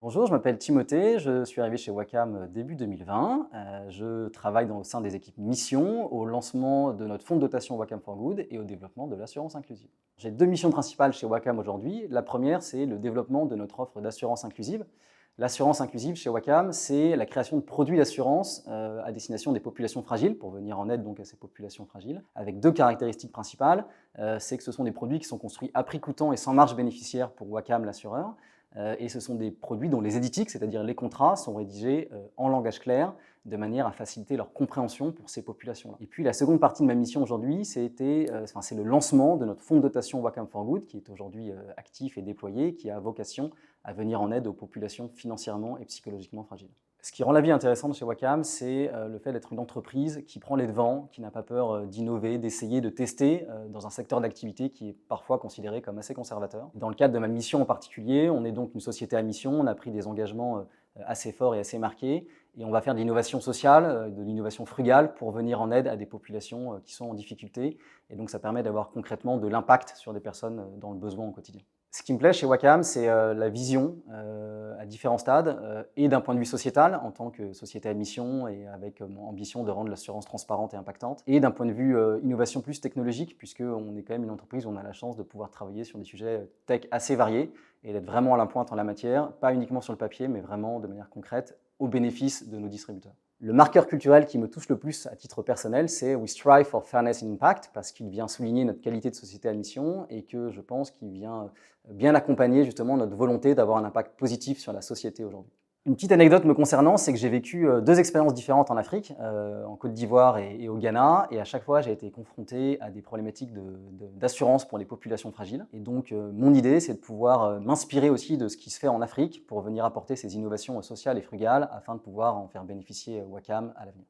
Bonjour, je m'appelle Timothée, je suis arrivé chez Wacom début 2020. Je travaille au sein des équipes mission au lancement de notre fonds de dotation Wacom for Good et au développement de l'assurance inclusive. J'ai deux missions principales chez Wacom aujourd'hui. La première, c'est le développement de notre offre d'assurance inclusive. L'assurance inclusive chez Wacom, c'est la création de produits d'assurance à destination des populations fragiles, pour venir en aide donc à ces populations fragiles, avec deux caractéristiques principales. C'est que ce sont des produits qui sont construits à prix coûtant et sans marge bénéficiaire pour Wacom, l'assureur. Et ce sont des produits dont les éditiques, c'est-à-dire les contrats, sont rédigés en langage clair, de manière à faciliter leur compréhension pour ces populations-là. Et puis la seconde partie de ma mission aujourd'hui, c'est le lancement de notre fonds de dotation Wacom for Good, qui est aujourd'hui actif et déployé, qui a vocation à venir en aide aux populations financièrement et psychologiquement fragiles. Ce qui rend la vie intéressante chez Wacom, c'est le fait d'être une entreprise qui prend les devants, qui n'a pas peur d'innover, d'essayer, de tester dans un secteur d'activité qui est parfois considéré comme assez conservateur. Dans le cadre de ma mission en particulier, on est donc une société à mission, on a pris des engagements assez forts et assez marqués, et on va faire de l'innovation sociale, de l'innovation frugale pour venir en aide à des populations qui sont en difficulté. Et donc ça permet d'avoir concrètement de l'impact sur des personnes dans le besoin au quotidien. Ce qui me plaît chez Wacom, c'est la vision à différents stades et d'un point de vue sociétal, en tant que société à mission et avec ambition de rendre l'assurance transparente et impactante, et d'un point de vue innovation plus technologique, puisqu'on est quand même une entreprise où on a la chance de pouvoir travailler sur des sujets tech assez variés et d'être vraiment à la pointe en la matière, pas uniquement sur le papier, mais vraiment de manière concrète, au bénéfice de nos distributeurs. Le marqueur culturel qui me touche le plus à titre personnel, c'est We strive for fairness and impact, parce qu'il vient souligner notre qualité de société à mission et que je pense qu'il vient bien accompagner justement notre volonté d'avoir un impact positif sur la société aujourd'hui. Une petite anecdote me concernant, c'est que j'ai vécu deux expériences différentes en Afrique, en Côte d'Ivoire et au Ghana, et à chaque fois j'ai été confronté à des problématiques d'assurance pour les populations fragiles. Et donc mon idée, c'est de pouvoir m'inspirer aussi de ce qui se fait en Afrique pour venir apporter ces innovations sociales et frugales afin de pouvoir en faire bénéficier Wacom à l'avenir.